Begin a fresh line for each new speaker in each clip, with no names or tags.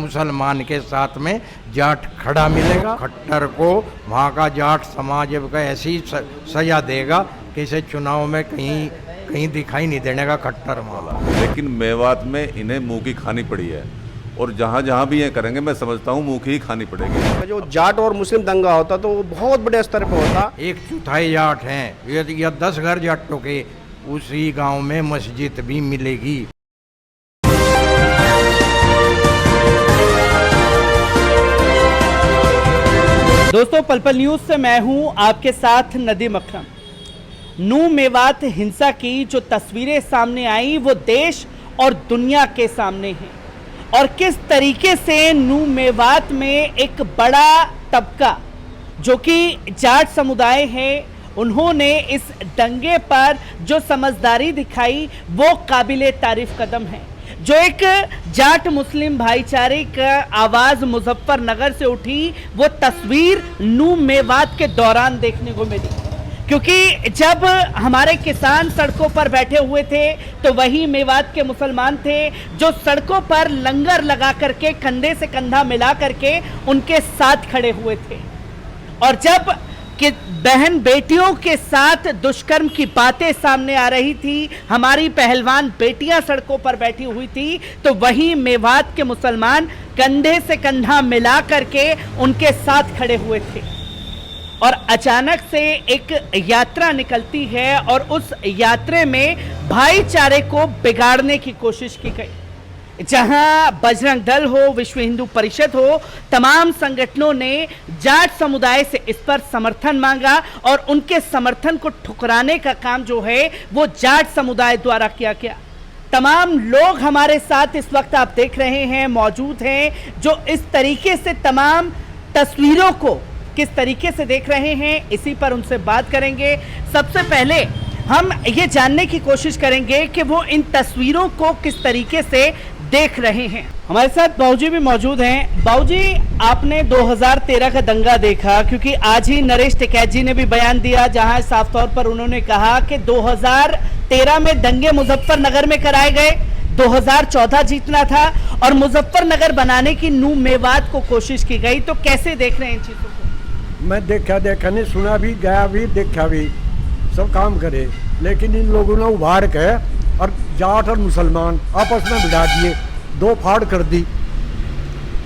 मुसलमान के साथ में जाट खड़ा मिलेगा। खट्टर को वहाँ का जाट समाज का ऐसी सजा देगा कि इसे चुनाव में कहीं दिखाई नहीं देने का खट्टर माला।
लेकिन मेवात में इन्हें मुंह की खानी पड़ी है और जहाँ जहाँ भी ये करेंगे मैं समझता हूँ मुंह की ही खानी पड़ेगी।
जो जाट और मुस्लिम दंगा होता तो वो बहुत बड़े स्तर पर होता।
1/4 जाट हैं या 10 घर जाटों के उसी गांव में मस्जिद भी मिलेगी।
दोस्तों, पल पल न्यूज से मैं हूं आपके साथ नदीम अकरम। नू मेवात हिंसा की जो तस्वीरें सामने आई वो देश और दुनिया के सामने हैं और किस तरीके से नू मेवात में एक बड़ा तबका जो कि जाट समुदाय है उन्होंने इस दंगे पर जो समझदारी दिखाई वो काबिले तारीफ कदम है। जो एक जाट मुस्लिम भाईचारे का आवाज मुजफ्फरनगर से उठी वो तस्वीर नू मेवात के दौरान देखने को मिली, क्योंकि जब हमारे किसान सड़कों पर बैठे हुए थे तो वही मेवात के मुसलमान थे जो सड़कों पर लंगर लगा करके कंधे से कंधा मिला करके उनके साथ खड़े हुए थे। और जब कि बहन बेटियों के साथ दुष्कर्म की बातें सामने आ रही थी, हमारी पहलवान बेटियां सड़कों पर बैठी हुई थी, तो वही मेवात के मुसलमान कंधे से कंधा मिला करके उनके साथ खड़े हुए थे। और अचानक से एक यात्रा निकलती है और उस यात्रा में भाईचारे को बिगाड़ने की कोशिश की गई। जहां बजरंग दल हो, विश्व हिंदू परिषद हो, तमाम संगठनों ने जाट समुदाय से इस पर समर्थन मांगा और उनके समर्थन को ठुकराने का काम जो है वो जाट समुदाय द्वारा किया गया। तमाम लोग हमारे साथ इस वक्त आप देख रहे हैं मौजूद हैं जो इस तरीके से तमाम तस्वीरों को किस तरीके से देख रहे हैं, इसी पर उनसे बात करेंगे। सबसे पहले हम ये जानने की कोशिश करेंगे कि वो इन तस्वीरों को किस तरीके से देख रहे हैं। हमारे साथ बाबूजी भी मौजूद हैं। बाबूजी, आपने 2013 का दंगा देखा, क्योंकि आज ही नरेश टिकैत जी ने भी बयान दिया जहां साफ तौर पर उन्होंने कहा कि 2013 में दंगे मुजफ्फरनगर में कराए गए, 2014 जीतना था और मुजफ्फरनगर बनाने की नू मेवात को कोशिश की गई। तो कैसे देख रहे हैं इन चीजों को?
मैं देखा नहीं, सुना भी, गया भी, देखा भी, सब काम करे, लेकिन इन लोगों ने उभार के और जाट और मुसलमान आपस में भिड़ा दिए, दो फाड़ कर दी।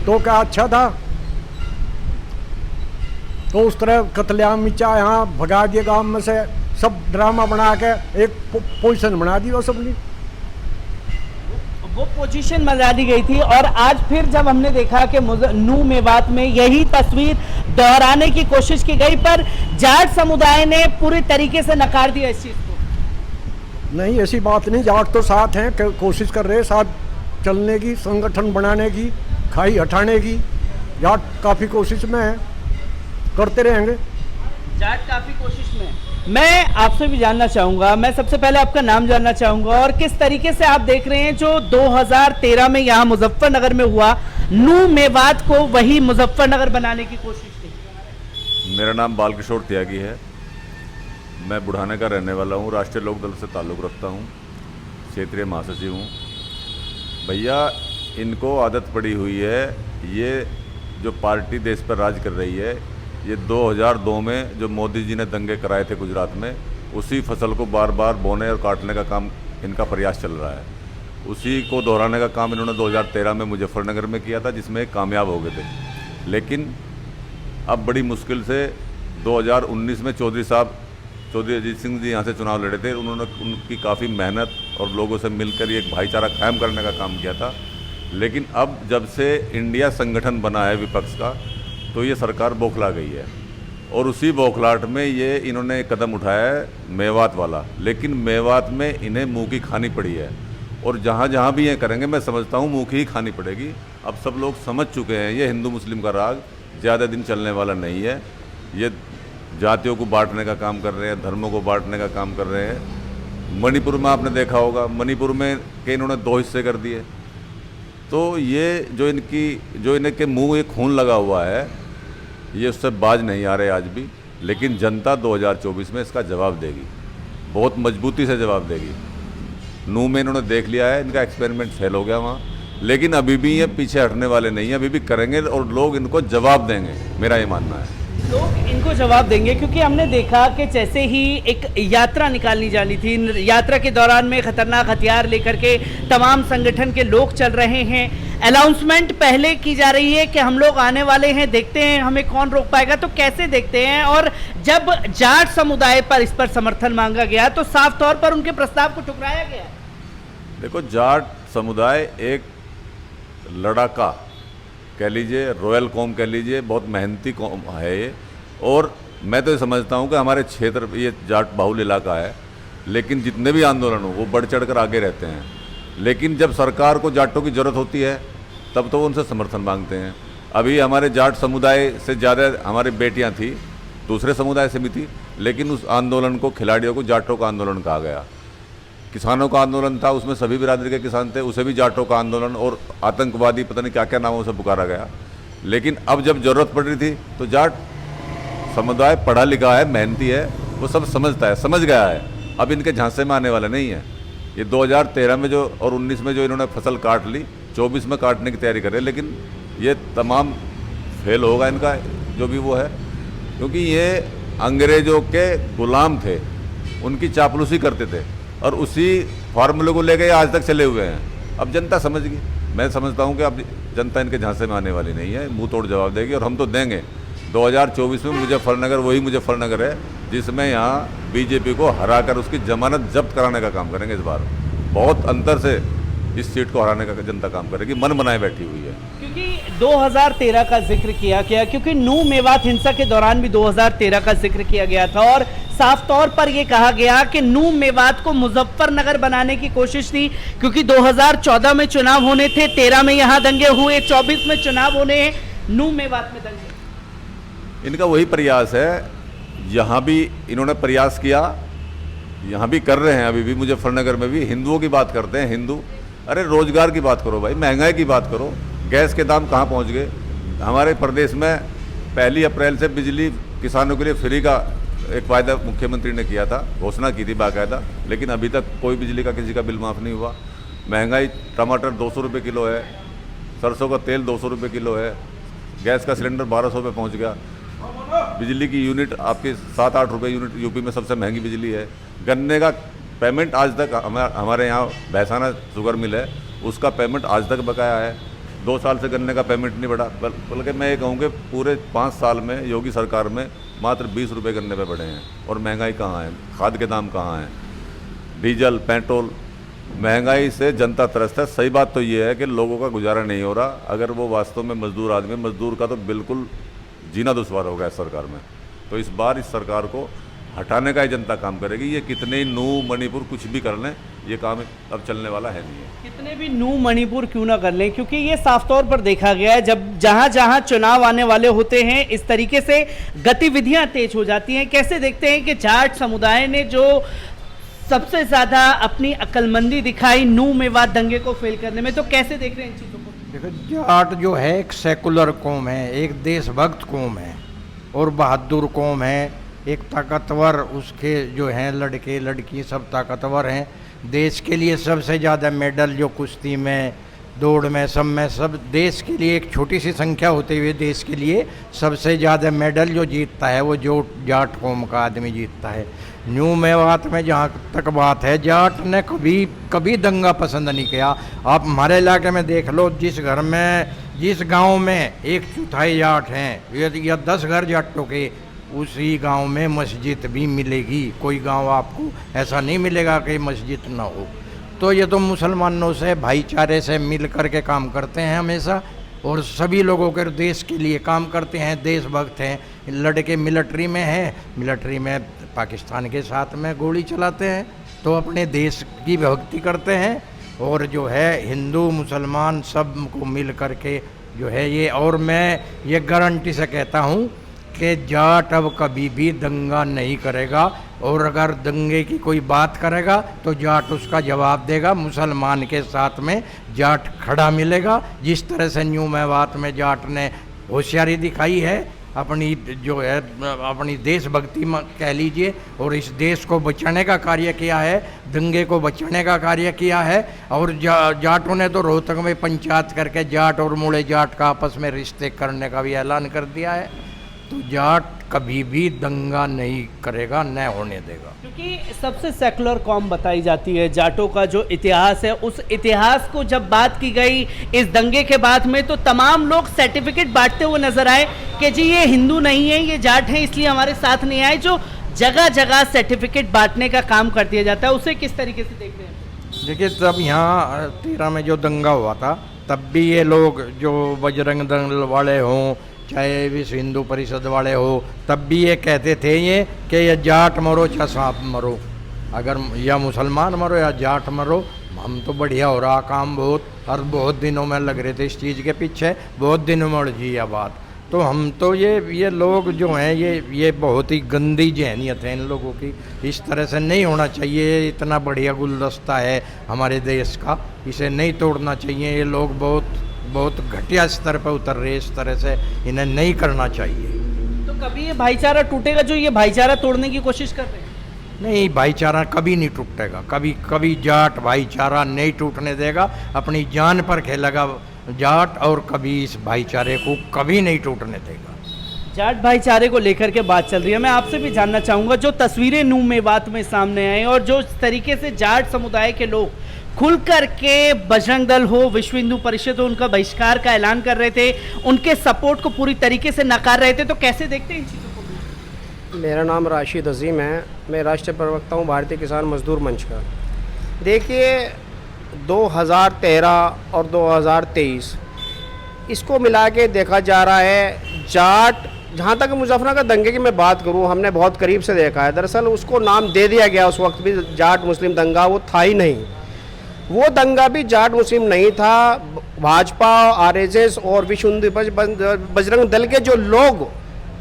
तो क्या अच्छा था? तो उस तरह कत्लेआम मिचा यहाँ भगा दिए गांव में से, सब ड्रामा बना के एक पोजीशन बना दी वो सबने।
वो पोजीशन बना दी गई थी और आज फिर जब हमने देखा कि नू मेवात में यही तस्वीर दोहराने की कोशिश की गई, पर जाट समुदाय ने पूरी तरीके से नकार दिया इस चीज को।
नहीं, ऐसी बात नहीं, जाट तो साथ हैं, कोशिश कर रहे हैं साथ चलने की, संगठन बनाने की, खाई हटाने की। जाट काफ़ी कोशिश में है, करते रहेंगे।
जाट काफ़ी कोशिश में है। मैं आपसे भी जानना चाहूँगा, मैं सबसे पहले आपका नाम जानना चाहूँगा और किस तरीके से आप देख रहे हैं जो 2013 में यहाँ मुजफ्फरनगर में हुआ, नू मेवात को वही मुजफ्फरनगर बनाने की कोशिश की।
मेरा नाम बालकिशोर त्यागी है, मैं बुढ़ाने का रहने वाला हूँ, राष्ट्रीय लोकदल से ताल्लुक़ रखता हूँ, क्षेत्रीय महासचिव हूँ। भैया, इनको आदत पड़ी हुई है, ये जो पार्टी देश पर राज कर रही है, ये 2002 में जो मोदी जी ने दंगे कराए थे गुजरात में, उसी फसल को बार बार बोने और काटने का काम इनका प्रयास चल रहा है। उसी को दोहराने का काम इन्होंने 2013 में मुजफ्फरनगर में किया था, जिसमें कामयाब हो गए थे। लेकिन अब बड़ी मुश्किल से 2019 में चौधरी अजीत सिंह जी यहाँ से चुनाव लड़े थे। उन्होंने उनकी काफ़ी मेहनत और लोगों से मिलकर एक भाईचारा कायम करने का काम किया था। लेकिन अब जब से इंडिया संगठन बना है विपक्ष का, तो ये सरकार बौखला गई है और उसी बौखलाहट में ये इन्होंने एक कदम उठाया है मेवात वाला। लेकिन मेवात में इन्हें मुंह की खानी पड़ी है और जहाँ जहाँ भी ये करेंगे मैं समझता हूँ मुंह की ही खानी पड़ेगी। अब सब लोग समझ चुके हैं ये हिंदू मुस्लिम का राग ज़्यादा दिन चलने वाला नहीं है। ये जातियों को बांटने का काम कर रहे हैं, धर्मों को बांटने का काम कर रहे हैं। मणिपुर में आपने देखा होगा, मणिपुर में के इन्होंने 2 हिस्से कर दिए। तो ये जो इनके मुंह एक खून लगा हुआ है, ये उससे बाज नहीं आ रहे आज भी। लेकिन जनता 2024 में इसका जवाब देगी, बहुत मजबूती से जवाब देगी। नू में इन्होंने देख लिया है, इनका एक्सपेरिमेंट फेल हो गया वहाँ। लेकिन अभी भी ये पीछे हटने वाले नहीं हैं, अभी भी करेंगे और लोग इनको जवाब देंगे, मेरा ये मानना है।
लोग इनको जवाब देंगे क्योंकि हमने देखा कि जैसे ही एक यात्रा निकालनी जानी थी, यात्रा के दौरान में खतरनाक हथियार लेकर के तमाम संगठन के लोग चल रहे हैं। अनाउंसमेंट पहले की जा रही है कि हम लोग आने वाले हैं, देखते हैं हमें कौन रोक पाएगा। तो कैसे देखते हैं, और जब जाट समुदाय पर इस पर समर्थन मांगा गया तो साफ तौर पर उनके प्रस्ताव को ठुकराया गया?
देखो, जाट समुदाय एक लड़ाका कह लीजिए, रॉयल कौम कह लीजिए, बहुत मेहनती कौम है ये। और मैं तो ये समझता हूँ कि हमारे क्षेत्र ये जाट बाहुल इलाका है, लेकिन जितने भी आंदोलन हो वो बढ़ चढ़ कर आगे रहते हैं। लेकिन जब सरकार को जाटों की ज़रूरत होती है तब तो वो उनसे समर्थन मांगते हैं। अभी हमारे जाट समुदाय से ज़्यादा हमारी बेटियाँ थी, दूसरे समुदाय से भी थी, लेकिन उस आंदोलन को, खिलाड़ियों को जाटों का आंदोलन कहा गया। किसानों का आंदोलन था, उसमें सभी बिरादरी के किसान थे, उसे भी जाटों का आंदोलन और आतंकवादी पता नहीं क्या क्या नामों से पुकारा गया। लेकिन अब जब ज़रूरत पड़ रही थी तो जाट समुदाय पढ़ा लिखा है, मेहनती है, वो सब समझता है, समझ गया है। अब इनके झांसे में आने वाला नहीं है। ये 2013 में जो और 19 में जो इन्होंने फसल काट ली, 24 में काटने की तैयारी कर रहे हैं, लेकिन ये तमाम फेल होगा इनका जो भी वो है, क्योंकि ये अंग्रेज़ों के गुलाम थे, उनकी चापलूसी करते थे और उसी फार्मूले को लेकर आज तक चले हुए हैं। अब जनता समझ गई। मैं समझता हूं कि अब जनता इनके झांसे में आने वाली नहीं है, मुंह तोड़ जवाब देगी और हम तो देंगे। 2024 में मुजफ्फरनगर वही मुजफ्फरनगर है जिसमें यहाँ बीजेपी को हराकर उसकी जमानत जब्त कराने का काम करेंगे। इस बार बहुत अंतर से इस सीट को हराने का जनता काम करेगी, मन बनाए बैठी हुई है।
क्योंकि 2013 का जिक्र किया गया, क्योंकि नू मेवात हिंसा के दौरान भी 2013 का जिक्र किया गया था और साफ तौर पर यह कहा गया कि नू मेवात को मुजफ्फरनगर बनाने की कोशिश थी, क्योंकि 2014 में चुनाव होने थे, 13 में यहां दंगे हुए, 24 में चुनाव होने हैं, नू मेवात में दंगे।
इनका वही प्रयास है, यहाँ भी इन्होंने प्रयास किया, यहाँ भी कर रहे हैं, अभी भी मुजफ्फरनगर में भी हिंदुओं की बात करते हैं। हिंदू, अरे रोजगार की बात करो भाई, महंगाई की बात करो, गैस के दाम कहाँ पहुँच गए। हमारे प्रदेश में 1 अप्रैल से बिजली किसानों के लिए फ्री का एक वायदा मुख्यमंत्री ने किया था, घोषणा की थी बाकायदा, लेकिन अभी तक कोई बिजली का किसी का बिल माफ़ नहीं हुआ। महंगाई, टमाटर 200 रुपये किलो है, सरसों का तेल 200 रुपये किलो है, गैस का सिलेंडर 1200 रुपये पहुँच गया। बिजली की यूनिट आपके 7-8 रुपये यूनिट, यूपी में सबसे महंगी बिजली है। गन्ने का पेमेंट आज तक हमारे यहाँ भैसाना शुगर मिल है, उसका पेमेंट आज तक बकाया है। 2 साल से गन्ने का पेमेंट नहीं बढ़ा, बल्कि मैं ये कहूँ कि पूरे 5 साल में योगी सरकार में मात्र 20 रुपये गन्ने पे बढ़े हैं। और महंगाई कहाँ है, खाद के दाम कहाँ हैं, डीजल पेट्रोल, महंगाई से जनता त्रस्त है। सही बात तो ये है कि लोगों का गुजारा नहीं हो रहा। अगर वो वास्तव में मजदूर आदमी, मजदूर का तो बिल्कुल जीना दुश्वार हो गया इस सरकार में। तो इस बार इस सरकार को हटाने का ही जनता काम करेगी। ये कितने ही नू मणिपुर कुछ भी कर लें, ये काम अब चलने वाला है नहीं है।
कितने भी नू मणिपुर क्यों ना कर लें, क्योंकि ये साफ तौर पर देखा गया है, जब जहां जहां चुनाव आने वाले होते हैं इस तरीके से गतिविधियां तेज हो जाती हैं। कैसे देखते हैं कि जाट समुदाय ने जो सबसे ज्यादा अपनी अक्लमंदी दिखाई नू मेवात दंगे को फेल करने में, तो कैसे देख रहे हैं इन चीजों को?
देखो, जाट जो है एक सेकुलर कौम है, एक देशभक्त कौम है और बहादुर कौम है, एक ताकतवर, उसके जो हैं लड़के लड़की सब ताकतवर हैं। देश के लिए सबसे ज़्यादा मेडल जो कुश्ती में, दौड़ में, सब देश के लिए एक छोटी सी संख्या होते हुए देश के लिए सबसे ज़्यादा मेडल जो जीतता है वो जो जाट कौम का आदमी जीतता है। न्यू मेवात में जहाँ तक बात है, जाट ने कभी दंगा पसंद नहीं किया। आप हमारे इलाके में देख लो, जिस घर में, जिस गांव में 1/4 जाट हैं या 10 घर जाटों के, उसी गांव में मस्जिद भी मिलेगी। कोई गांव आपको ऐसा नहीं मिलेगा कि मस्जिद ना हो। तो ये तो मुसलमानों से भाईचारे से मिल कर के काम करते हैं हमेशा, और सभी लोगों के देश के लिए काम करते हैं, देशभक्त हैं। लड़के मिलिट्री में हैं, मिलिट्री में पाकिस्तान के साथ में गोली चलाते हैं, तो अपने देश की भक्ति करते हैं। और जो है हिंदू मुसलमान सब को मिल कर के जो है ये, और मैं ये गारंटी से कहता हूँ कि जाट अब कभी भी दंगा नहीं करेगा, और अगर दंगे की कोई बात करेगा तो जाट उसका जवाब देगा। मुसलमान के साथ में जाट खड़ा मिलेगा। जिस तरह से न्यू मेवात में जाट ने होशियारी दिखाई है, अपनी जो है अपनी देशभक्ति कह लीजिए, और इस देश को बचाने का कार्य किया है, दंगे को बचाने का कार्य किया है। और जाटों ने तो रोहतक में पंचायत करके जाट और मूले जाट का आपस में रिश्ते करने का भी ऐलान कर दिया है। तो जाट कभी भी दंगा नहीं करेगा, न होने देगा,
क्योंकि सबसे सेकुलर कौम बताई जाती है। जाटों का जो इतिहास है, उस इतिहास को जब बात की गई इस दंगे के बाद में, तो तमाम लोग सर्टिफिकेट बांटते हुए नजर आए कि जी ये हिंदू नहीं है, ये जाट है, इसलिए हमारे साथ नहीं आए। जो जगह जगह सर्टिफिकेट बांटने का काम कर दिया जाता है, उसे किस तरीके से देख रहे हैं?
देखिए, तब यहाँ 13 में जो दंगा हुआ था, तब भी ये लोग जो बजरंग दल वाले हों, चाहे विश्व हिंदू परिषद वाले हो, तब भी ये कहते थे ये कि ये जाट मरो चाहे सांप मरो, अगर या मुसलमान मरो या जाट मरो, हम तो बढ़िया हो रहा काम बहुत, और बहुत दिनों में लग रहे थे इस चीज़ के पीछे, बहुत दिनों में उलझी यह बात। तो हम तो ये लोग जो हैं ये बहुत ही गंदी जहनीत है इन लोगों की। इस तरह से नहीं होना चाहिए। इतना बढ़िया गुलदस्ता है हमारे देश का, इसे नहीं तोड़ना चाहिए। ये लोग बहुत घटिया स्तर पर उतर रहे, इस तरह से इन्हें नहीं करना चाहिए।
तो कभी ये भाईचारा टूटेगा जो ये भाईचारा तोड़ने की कोशिश कर रहे हैं?
नहीं, भाईचारा कभी नहीं टूटेगा, कभी जाट भाईचारा नहीं टूटने देगा। अपनी जान पर खेलेगा जाट, और कभी इस भाईचारे को कभी नहीं टूटने देगा।
जाट भाईचारे को लेकर के बात चल रही है, मैं आपसे भी जानना चाहूँगा, जो तस्वीरें नूह मेवात में सामने आई और जो इस तरीके से जाट समुदाय के लोग खुल करके बजरंग दल हो, विश्व हिंदू परिषद हो, उनका बहिष्कार का ऐलान कर रहे थे, उनके सपोर्ट को पूरी तरीके से नकार रहे थे, तो कैसे देखते हैं इन चीज़ों को?
मेरा नाम राशिद अजीम है, मैं राष्ट्रीय प्रवक्ता हूँ भारतीय किसान मजदूर मंच का। देखिए, 2013 और 2023 इसको मिला के देखा जा रहा है। जाट, जहाँ तक मुजफ्फरनगर दंगे की मैं बात करूँ, हमने बहुत करीब से देखा है। दरअसल उसको नाम दे दिया गया उस वक्त भी, जाट मुस्लिम दंगा, वो था ही नहीं। वो दंगा भी जाट मुस्लिम नहीं था। भाजपा, आरएसएस और विश्व हिंदू बजरंग दल के जो लोग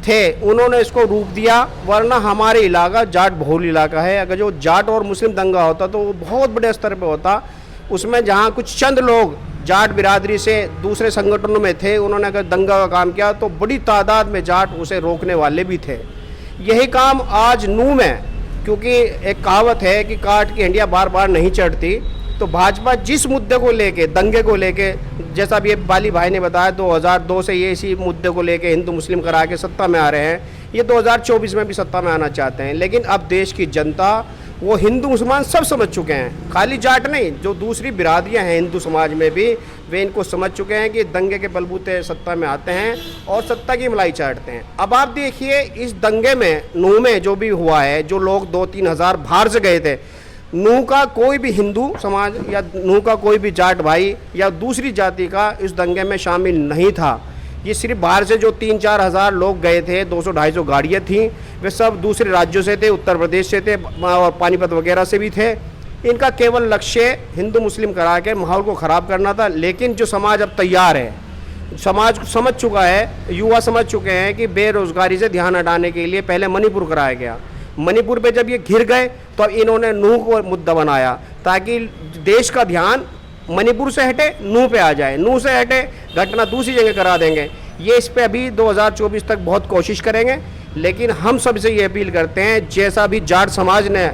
थे, उन्होंने इसको रूप दिया। वरना हमारे इलाका जाट बहुल इलाका है। अगर जो जाट और मुस्लिम दंगा होता तो वो बहुत बड़े स्तर पे होता। उसमें जहाँ कुछ चंद लोग जाट बिरादरी से दूसरे संगठनों में थे, उन्होंने अगर दंगा का काम किया तो बड़ी तादाद में जाट उसे रोकने वाले भी थे। यही काम आज नूह में, क्योंकि एक कहावत है कि काट की हंडिया बार बार नहीं चढ़ती, तो भाजपा जिस मुद्दे को लेके, दंगे को लेके, जैसा भी बाली भाई ने बताया, 2002 से ये इसी मुद्दे को लेके हिंदू मुस्लिम करा के सत्ता में आ रहे हैं। ये 2024 में भी सत्ता में आना चाहते हैं। लेकिन अब देश की जनता, वो हिंदू मुसलमान सब समझ चुके हैं, खाली जाट नहीं, जो दूसरी बिरादरियां हैं हिंदू समाज में भी, वे इनको समझ चुके हैं कि दंगे के बलबूते सत्ता में आते हैं और सत्ता की मलाई चाटते हैं। अब आप देखिए, इस दंगे में, नूह में जो भी हुआ है, जो लोग 2-3 हज़ार बाहर से गए थे, नूह का कोई भी हिंदू समाज या नूह का कोई भी जाट भाई या दूसरी जाति का इस दंगे में शामिल नहीं था। ये सिर्फ बाहर से जो 3-4 हज़ार लोग गए थे, 200-250 गाड़ियाँ थीं, वे सब दूसरे राज्यों से थे, उत्तर प्रदेश से थे और पानीपत वगैरह से भी थे। इनका केवल लक्ष्य हिंदू मुस्लिम करा के माहौल को ख़राब करना था। लेकिन जो समाज अब तैयार है, समाज समझ चुका है, युवा समझ चुके हैं कि बेरोज़गारी से ध्यान हटाने के लिए पहले मणिपुर कराया गया। मणिपुर पे जब ये घिर गए तो अब इन्होंने नूह को मुद्दा बनाया ताकि देश का ध्यान मणिपुर से हटे, नूह पे आ जाए। नूह से हटे, घटना दूसरी जगह करा देंगे। ये इस पे अभी 2024 तक बहुत कोशिश करेंगे। लेकिन हम सबसे ये अपील करते हैं, जैसा भी जाट समाज ने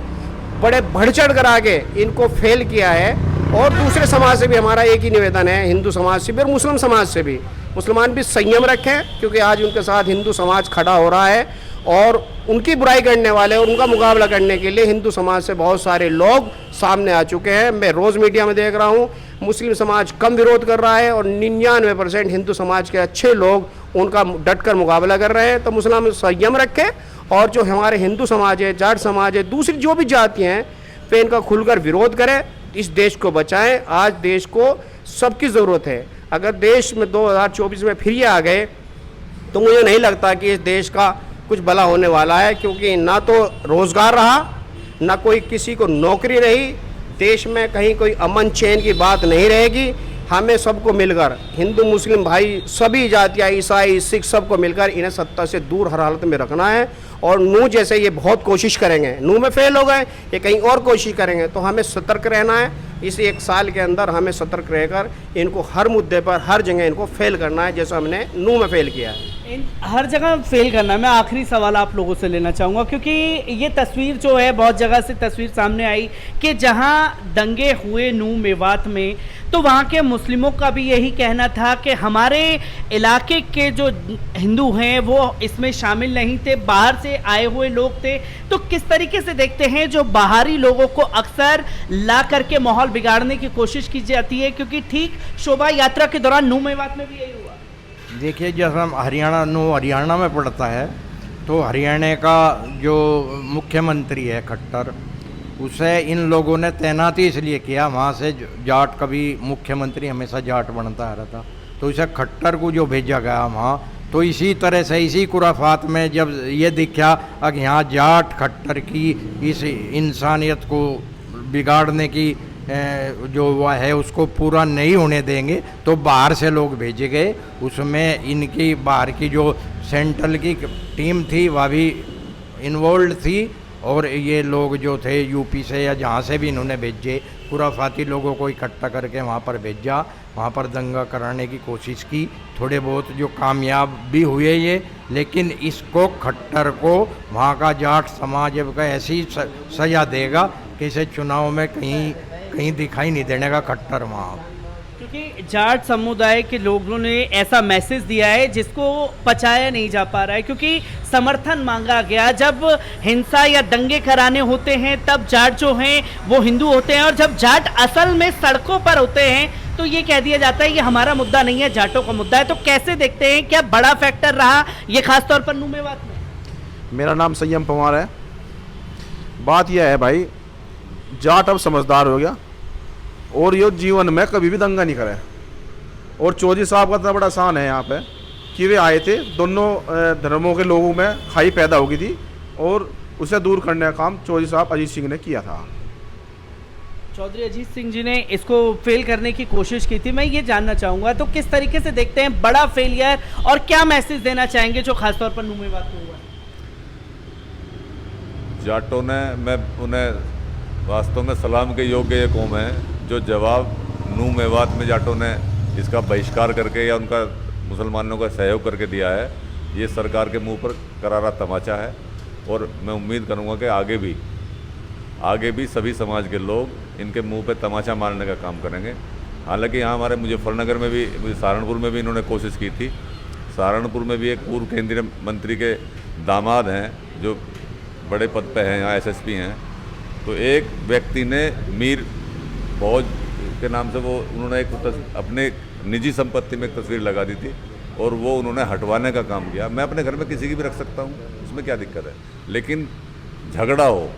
बड़े बढ़ चढ़ कर आके इनको फेल किया है, और दूसरे समाज से भी हमारा एक ही निवेदन है, हिंदू समाज से भी और मुस्लिम समाज से भी, मुसलमान भी संयम रखें, क्योंकि आज उनके साथ हिंदू समाज खड़ा हो रहा है और उनकी बुराई करने वाले और उनका मुकाबला करने के लिए हिंदू समाज से बहुत सारे लोग सामने आ चुके हैं। मैं रोज़ मीडिया में देख रहा हूँ, मुस्लिम समाज कम विरोध कर रहा है और 99% हिंदू समाज के अच्छे लोग उनका डटकर मुकाबला कर रहे हैं। तो मुसलमान संयम रखें और जो हमारे हिंदू समाज है, जाट समाज है, दूसरी जो भी जातियाँ हैं, वे इनका खुलकर विरोध करें, इस देश को बचाएं। आज देश को सबकी ज़रूरत है। अगर देश में 2024 में फिर ये आ गए तो मुझे नहीं लगता कि इस देश का कुछ भला होने वाला है, क्योंकि ना तो रोज़गार रहा, ना कोई किसी को नौकरी रही, देश में कहीं कोई अमन चैन की बात नहीं रहेगी। हमें सबको मिलकर, हिंदू मुस्लिम भाई सभी जातियाँ, ईसाई सिख सबको मिलकर इन्हें सत्ता से दूर हर हालत में रखना है। और नू जैसे ये बहुत कोशिश करेंगे, नू में फेल हो गए, ये कहीं और कोशिश करेंगे, तो हमें सतर्क रहना है। इस 1 साल के अंदर हमें सतर्क रहकर इनको हर मुद्दे पर हर जगह इनको फेल करना है, जैसे हमने नू में फेल किया है।
हर जगह फेल करना है। मैं आखिरी सवाल आप लोगों से लेना चाहूँगा, क्योंकि ये तस्वीर जो है बहुत जगह से तस्वीर सामने आई कि जहाँ दंगे हुए नू मेवात में, तो वहाँ के मुस्लिमों का भी यही कहना था कि हमारे इलाके के जो हिंदू हैं वो इसमें शामिल नहीं थे, बाहर से आए हुए लोग थे। तो किस तरीके से देखते हैं जो बाहरी लोगों को अक्सर ला करके माहौल बिगाड़ने की कोशिश की जाती है, क्योंकि ठीक शोभा यात्रा के दौरान नू मेवात में भी यही हुआ।
देखिए, जैसा हरियाणा में पड़ता है, तो हरियाणा का जो मुख्यमंत्री है खट्टर, उसे इन लोगों ने तैनाती इसलिए किया, वहाँ से जाट, कभी मुख्यमंत्री हमेशा जाट बनता आ रहा था, तो इसे खट्टर को जो भेजा गया वहाँ, तो इसी तरह से इसी खुराफात में जब ये दिखा कि यहाँ जाट खट्टर की इस इंसानियत को बिगाड़ने की जो वह है उसको पूरा नहीं होने देंगे, तो बाहर से लोग भेजे गए। उसमें इनकी बाहर की जो सेंट्रल की टीम थी वह भी इन्वॉल्व थी, और ये लोग जो थे यूपी से या जहाँ से भी इन्होंने भेजे, खुराफाती लोगों को इकट्ठा करके वहाँ पर भेजा, वहाँ पर दंगा कराने की कोशिश की। थोड़े बहुत जो कामयाब भी हुए ये, लेकिन इसको खट्टर को वहाँ का जाट समाज अब का ऐसी सजा देगा कि इसे चुनाव में कहीं दिखाई नहीं देने का खट्टर वहाँ।
क्योंकि जाट समुदाय के लोगों ने ऐसा मैसेज दिया है जिसको पचाया नहीं जा पा रहा है, क्योंकि समर्थन मांगा गया। जब हिंसा या दंगे कराने होते हैं तब जाट जो हैं वो हिंदू होते हैं, और जब जाट असल में सड़कों पर होते हैं तो ये कह दिया जाता है ये हमारा मुद्दा नहीं है, जाटों का मुद्दा है। तो कैसे देखते हैं, क्या बड़ा फैक्टर रहा ये खासतौर पर नू मेवात में?
मेरा नाम संयम पवार है। बात यह है भाई, जाट अब समझदार हो गया और ये जीवन में कभी भी दंगा नहीं करे। और चौधरी साहब का इतना बड़ा शान है यहाँ पे कि वे आए थे, दोनों धर्मों के लोगों में खाई पैदा हो गई थी, और उसे दूर करने का काम चौधरी साहब अजीत सिंह ने किया था।
चौधरी अजीत सिंह जी ने इसको फेल करने की कोशिश की थी। मैं ये जानना चाहूँगा, तो किस तरीके से देखते हैं बड़ा फेलियर, और क्या मैसेज देना चाहेंगे जो खासतौर पर नू मेवात में हुआ?
जाटों ने, मैं उन्हें वास्तव में सलाम के योग्य ये कौम है जो जवाब नू मेवात में जाटों ने इसका बहिष्कार करके या उनका मुसलमानों का सहयोग करके दिया है। ये सरकार के मुंह पर करारा तमाचा है, और मैं उम्मीद करूंगा कि आगे भी सभी समाज के लोग इनके मुंह पे तमाचा मारने का काम करेंगे। हालांकि यहाँ हमारे मुजफ्फरनगर में भी, सहारनपुर में भी इन्होंने कोशिश की थी। सहारनपुर में भी एक पूर्व केंद्रीय मंत्री के दामाद हैं जो बड़े पद पे हैं, यहाँ एसएसपी हैं। तो एक व्यक्ति ने मीर फौज के नाम से उन्होंने एक अपने निजी संपत्ति में एक तस्वीर लगा दी थी, और वो उन्होंने हटवाने का काम किया। मैं अपने घर में किसी की भी रख सकता हूँ, उसमें क्या दिक्कत है, लेकिन झगड़ा हो,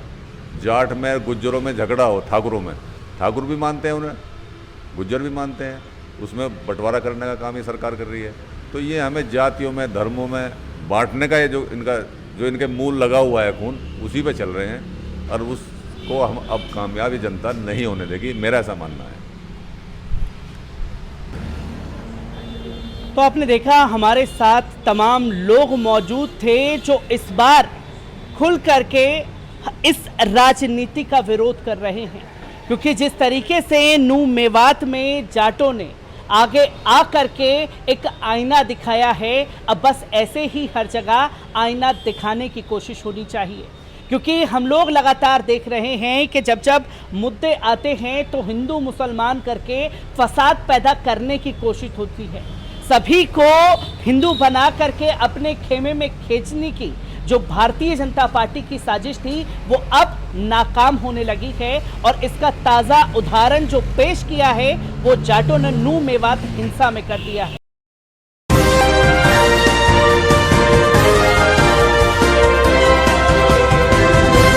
जाट में गुज्जरों में झगड़ा हो, ठाकुरों में, ठाकुर भी मानते हैं उन्हें, गुज्जर भी मानते हैं, उसमें बंटवारा करने का काम ये सरकार कर रही है। तो ये हमें जातियों में, धर्मों में बांटने का ये जो इनके मूल लगा हुआ है खून, उसी पे चल रहे हैं, और उसको हम अब कामयाबी जनता नहीं होने देगी, मेरा ऐसा मानना है।
तो आपने देखा हमारे साथ तमाम लोग मौजूद थे जो इस बार खुल करके इस राजनीति का विरोध कर रहे हैं, क्योंकि जिस तरीके से नू मेवात में जाटों ने आगे आ करके एक आईना दिखाया है, अब बस ऐसे ही हर जगह आईना दिखाने की कोशिश होनी चाहिए। क्योंकि हम लोग लगातार देख रहे हैं कि जब जब मुद्दे आते हैं तो हिंदू मुसलमान करके फसाद पैदा करने की कोशिश होती है, सभी को हिंदू बना करके अपने खेमे में खींचने की जो भारतीय जनता पार्टी की साजिश थी वो अब नाकाम होने लगी है। और इसका ताज़ा उदाहरण जो पेश किया है वो जाटों ने नू मेवात हिंसा में कर दिया है।